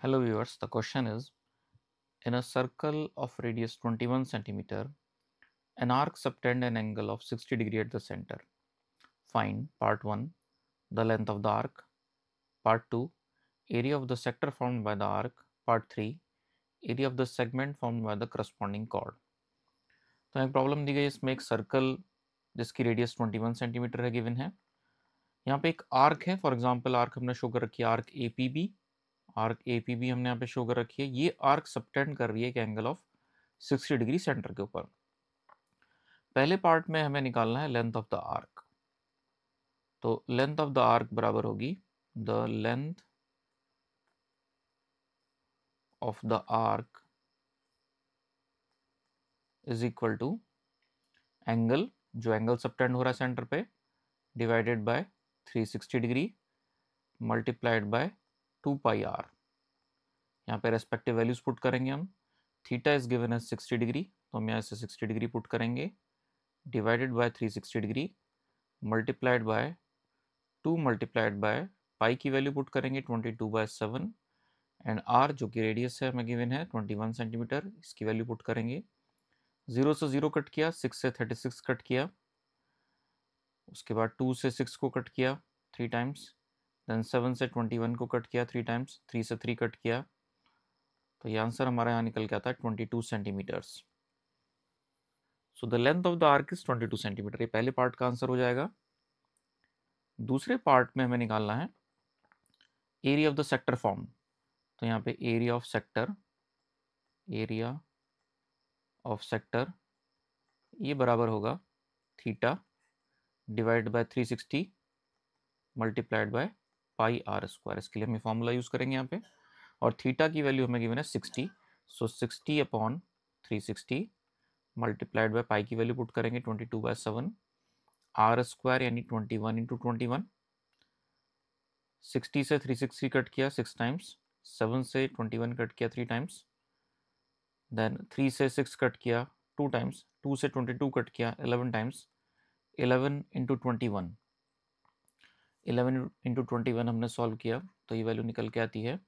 Hello viewers, the question is, in a circle of radius 21 centimeter, an arc subtend an angle of 60 degree at the center. Find part 1, the length of the arc, part 2, area of the sector formed by the arc, part 3, area of the segment formed by the corresponding chord. तो एक problem दी गई, इसमें एक circle जिसकी radius 21 centimetre है given है। यहाँ पे एक आर्क है, फॉर एग्जांपल आर्क हमने शो कर रखी है आर्क एपीबी। आर्क एपीबी हमने यहाँ पे शो कर रखी है। ये आर्क सबटेंड कर रही है एक एंगल ऑफ 60 डिग्री सेंटर के ऊपर। पहले पार्ट में हमें निकालना है लेंथ ऑफ द आर्क। तो लेंथ ऑफ द आर्क बराबर होगी the length of the arc is equal to angle, जो एंगल सबटेंड हो रहा है सेंटर पे, divided by 360 degree multiplied by 2 pi r. यहाँ पे रेस्पेक्टिव वैल्यूज पुट करेंगे हम। Theta is given as 60 degree, तो हम यहाँ से 60 डिग्री पुट करेंगे, divided by 360 degree multiplied by 2 multiplied by पाई की वैल्यू पुट करेंगे 22/7 एंड आर जो कि रेडियस है हमें गिवन है 21 सेंटीमीटर, इसकी वैल्यू पुट करेंगे। 0 से 0 कट किया, 6 से 36 कट किया, उसके बाद 2 से 6 को कट किया 3 टाइम्स, देन 7 से 21 को कट किया 3 टाइम्स, 3 से 3 कट किया, तो ये आंसर हमारा यहाँ निकल के आता है 22 centimetres. So the length of the arc is 22 centimetre. ये पहले पार्ट का आंसर हो जाएगा। दूसरे पार्ट में हमें निकालना है area of the sector form. तो यहाँ पे एरिया ऑफ सेक्टर ये बराबर होगा theta divide by 360 multiplied by pi r square. इसके लिए हम फॉर्मूला यूज करेंगे यहाँ पे, और थीटा की वैल्यू हमें गिवन है 60, सो 60 अपॉन 360 मल्टीप्लाइड बाय पाई की वैल्यू पुट करेंगे 22/7, आर स्क्वायर यानी 21 इंटू 21। 60 से 360 कट किया 6 टाइम्स, 7 से 21 कट किया 3 टाइम्स, देन 3 से 6 कट किया 2 टाइम्स, 2 से 22 कट किया 11 टाइम्स, 11 इंटू 21, 11 इंटू 21 हमने सॉल्व किया तो ये वैल्यू निकल के आती है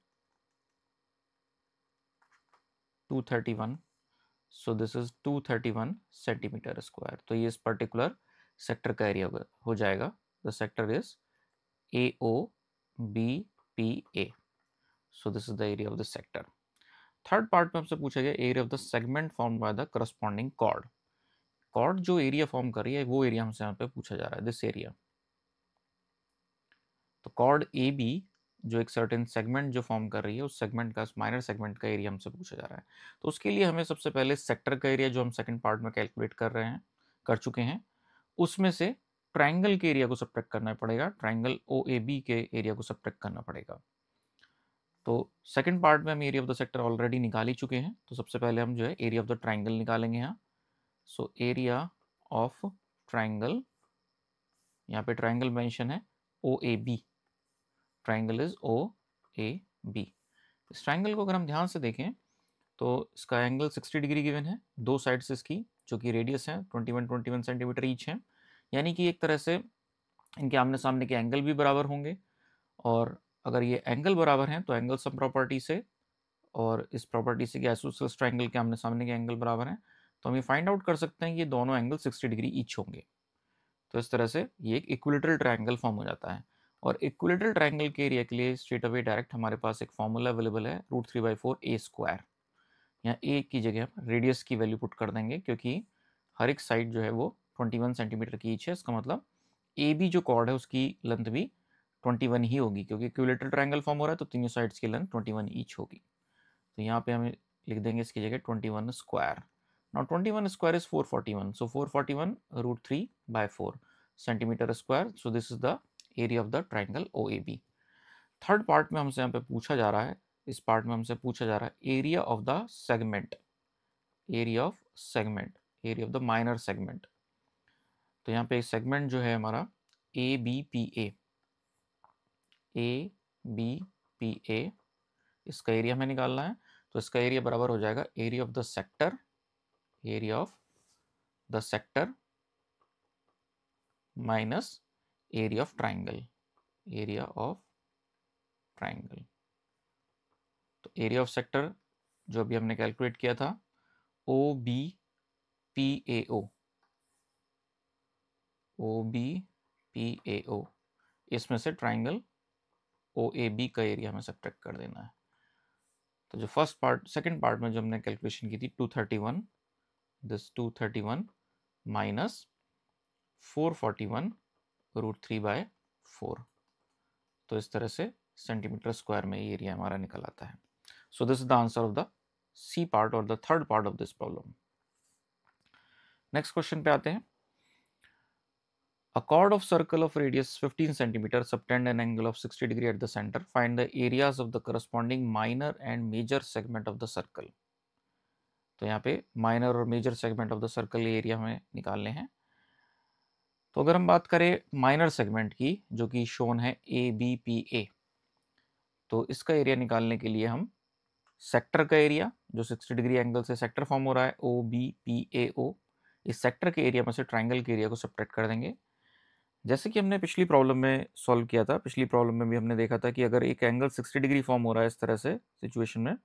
231। So this is 231 centimetre square. तो ये इस पर्टिकुलर सेक्टर का एरिया हो जाएगा। The sector is AOBPA। So this is the area of the sector. Third part में हमसे पूछा गया area of the segment form by the corresponding chord. Chord जो एरिया फॉर्म कर रही है वो एरिया हमसे यहाँ पे पूछा जा रहा है, दिस एरिया। तो कॉर्ड AB जो एक सर्टेन सेगमेंट जो फॉर्म कर रही है उस सेगमेंट का, माइनर सेगमेंट का एरिया हमसे पूछा जा रहा है। तो उसके लिए हमें सबसे पहले सेक्टर का एरिया जो हम सेकंड पार्ट में कैलकुलेट कर चुके हैं, उसमें से ट्राइंगल के एरिया को सब्ट्रैक्ट करना पड़ेगा, ट्राइंगल OAB के एरिया को सब्ट्रैक्ट करना पड़ेगा। तो सेकंड पार्ट में हम area of the sector already निकाल ही चुके हैं, तो सबसे पहले हम जो है एरिया ऑफ द ट्राइंगल निकालेंगे यहाँ। सो एरिया ऑफ ट्राइंगल, यहाँ पे ट्राइंगल मेंशन है OAB, ट्राइंगल इज OAB। इस ट्राइंगल को अगर हम ध्यान से देखें तो इसका एंगल 60 डिग्री गिवन है, दो साइड से इसकी जो कि रेडियस है 21 सेंटीमीटर ईच है, यानी कि एक तरह से इनके आमने सामने के एंगल भी बराबर होंगे। और अगर ये एंगल बराबर हैं तो एंगल सम प्रॉपर्टी से और इस प्रॉपर्टी से कि आइसोसेलेस ट्राइंगल के आमने सामने के एंगल बराबर हैं, तो हम ये फाइंड आउट कर सकते हैं कि ये दोनों एंगल 60 डिग्री ईच होंगे। तो इस तरह से ये एक इक्विलेटरल ट्राइंगल फॉर्म हो जाता है। और इक्विलेटरल ट्राइंगल के एरिया के लिए स्ट्रेट अवे डायरेक्ट हमारे पास एक फॉर्मूला अवेलेबल है, √3/4a²। यहाँ a की जगह हम रेडियस की वैल्यू पुट कर देंगे, क्योंकि हर एक साइड जो है वो 21 सेंटीमीटर की ईच है। इसका मतलब ए बी जो कॉर्ड है उसकी लेंथ भी 21 ही होगी, क्योंकि इक्विलेटरल ट्राइंगल फॉर्म हो रहा है तो तीनों साइड्स की लेंथ 21 ईच होगी। तो यहाँ पे हम लिख देंगे इसकी जगह 21 square. Now 21 square is 441, so 441 √3/4 centimetre square. So this is the area of the triangle OAB। Third part में हमसे यहाँ पे पूछा जा रहा है, इस पार्ट में हमसे पूछा जा रहा है area of the segment, area of segment, area of the minor segment. तो यहाँ पे सेगमेंट जो है हमारा ABPA, ABPA, इसका एरिया हमें निकालना है। तो इसका एरिया बराबर हो जाएगा area of the sector, area of the sector minus area of triangle, area of triangle. तो एरिया ऑफ सेक्टर जो अभी हमने कैलकुलेट किया था OBPAO, OBPAO, इसमें से ट्राइंगल OAB का एरिया हमें सब्ट्रैक्ट कर देना है। तो जो फर्स्ट पार्ट, सेकंड पार्ट में जो हमने कैलकुलेशन की थी 231, दिस 231 माइनस 441 √3/4, तो इस तरह से सेंटीमीटर स्क्वायर में ये एरिया हमारा निकल आता है। So this is the answer of the C part और the third part of this problem. Next question पे आते हैं। A chord of circle of radius 15 cm subtend an angle of 60 degree at the center. Find the areas of the corresponding minor and major segment of the circle. तो यहाँ पे minor और major segment of the circle area हमें निकालने हैं। तो अगर हम बात करें माइनर सेगमेंट की, जो कि शोन है ABPA, तो इसका एरिया निकालने के लिए हम सेक्टर का एरिया जो 60 डिग्री एंगल से सेक्टर फॉर्म हो रहा है OBPAO, इस सेक्टर के एरिया में से ट्राइंगल के एरिया को सब्ट्रैक्ट कर देंगे। जैसे कि हमने पिछली प्रॉब्लम में सॉल्व किया था, पिछली प्रॉब्लम में भी हमने देखा था कि अगर एक एंगल 60 डिग्री फॉर्म हो रहा है इस तरह से सिचुएशन में,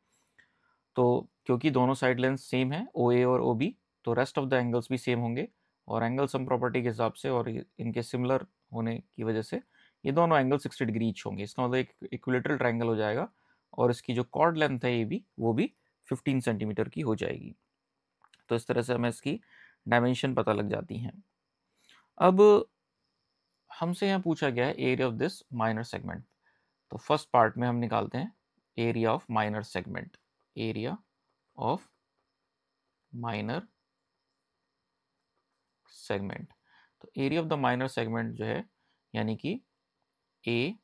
तो क्योंकि दोनों साइड लेंथ सेम है OA और OB, तो रेस्ट ऑफ द एंगल्स भी सेम होंगे और एंगल सम प्रॉपर्टी के हिसाब से और इनके सिमिलर होने की वजह से ये दोनों एंगल 60 डिग्री ईच होंगे। इसका मतलब एक इक्विलेटरल ट्राइंगल हो जाएगा और इसकी जो कॉर्ड लेंथ है AB वो भी 15 सेंटीमीटर की हो जाएगी। तो इस तरह से हमें इसकी डायमेंशन पता लग जाती हैं। अब हमसे यहाँ पूछा गया है area of this minor segment. तो फर्स्ट पार्ट में हम निकालते हैं area of minor segment, area of minor segment. तो area of the minor segment जो है यानी कि ABPA,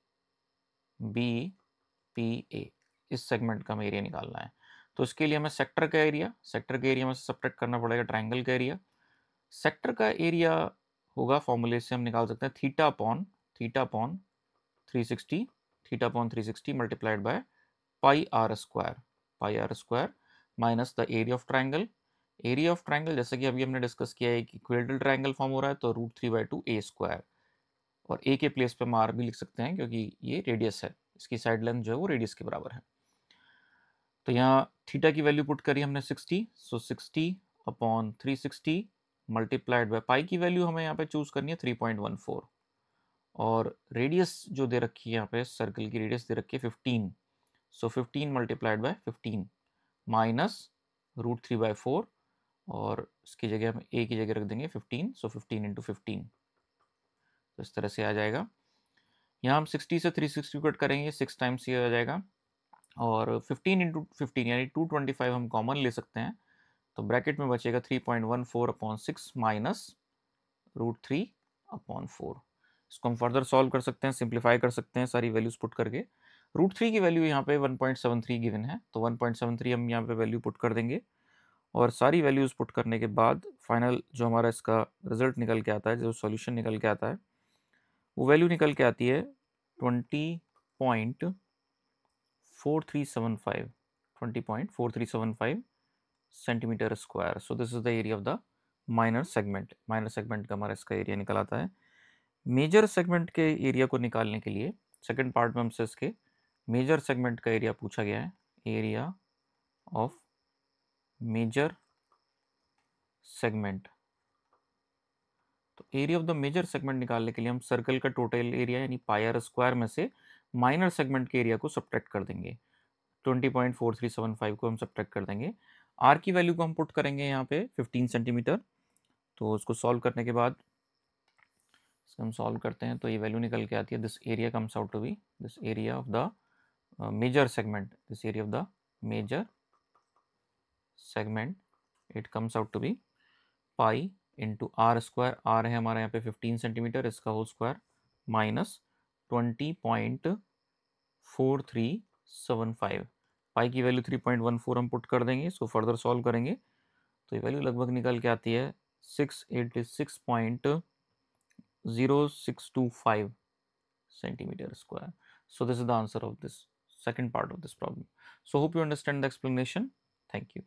इस सेगमेंट का हमें एरिया निकालना है। तो इसके लिए हमें सेक्टर का एरिया, सेक्टर के एरिया में से सब्ट्रैक्ट करना पड़ेगा ट्राइंगल का एरिया। सेक्टर का एरिया होगा, फॉर्मूले से हम निकाल सकते हैं theta upon 360, theta upon 360 multiplied by pi r square minus the area of triangle. Area of triangle जैसे कि अभी हमने डिस्कस किया है कि इक्विलेटरल ट्राइंगल फॉर्म हो रहा है, तो √3/2 A स्क्वायर, और A के प्लेस पे हम R भी लिख सकते हैं क्योंकि ये रेडियस है, इसकी साइड लेंथ जो है वो रेडियस के बराबर है। तो यहाँ थीटा की वैल्यू पुट करी हमने 60, सो 60 अपॉन 360 मल्टीप्लाइड बाय पाई की वैल्यू हमें यहाँ पे चूज करनी है 3.14, और रेडियस जो दे रखी है यहाँ पे सर्कल की रेडियस दे रखी है 15, सो 15 मल्टीप्लाइड बाय 15 माइनस √3/4, और इसकी जगह हम A की जगह रख देंगे 15, सो 15 इंटू 15, तो इस तरह से आ जाएगा। यहाँ हम 60 से 360 कट करेंगे, 6 टाइम्स ये आ जाएगा, और 15 इंटू 15 यानी 225 हम कॉमन ले सकते हैं, तो ब्रैकेट में बचेगा 3.14 अपॉन 6 माइनस √3/4। इसको हम फर्दर सॉल्व कर सकते हैं, सिंप्लीफाई कर सकते हैं सारी वैल्यूज पुट करके। √3 की वैल्यू यहाँ पे 1.73 गिवन है, तो 1.73 हम यहाँ पे वैल्यू पुट कर देंगे, और सारी वैल्यूज पुट करने के बाद फाइनल जो हमारा इसका रिजल्ट निकल के आता है, जो सॉल्यूशन निकल के आता है, वो वैल्यू निकल के आती है 20.4375 centimetre square. So this is the area of the minor segment. Minor segment का हमारा इसका एरिया निकल आता है। मेजर सेगमेंट के एरिया को निकालने के लिए सेकंड पार्ट में हमसे इसके मेजर सेगमेंट का एरिया पूछा गया है, एरिया ऑफ मेजर सेगमेंट। तो area of the major segment निकालने के लिए हम सर्कल का टोटल एरिया यानी पाई आर स्क्वायर में से माइनर सेगमेंट के एरिया को सब्ट्रैक्ट कर देंगे। 20.4375 को हम सब्ट्रैक्ट कर देंगे। आर की वैल्यू को हम पुट करेंगे यहाँ पे 15 सेंटीमीटर, तो उसको सॉल्व करने के बाद इसको हम सॉल्व करते हैं तो ये वैल्यू निकल के आती है, this area comes out to be, this area of the major segment, this area of the major segment, it comes out to be pi into r square, r है हमारे यहाँ पे 15 सेंटीमीटर, इसका होल स्क्वायर माइनस 20.4375। पाई की value 3.14 हम put कर देंगे, इसको फर्दर सॉल्व करेंगे तो ये वैल्यू लगभग निकल के आती है 686.0625 centimeter square. So this is the answer of this second part of this problem. So hope you understand the explanation. Thank you.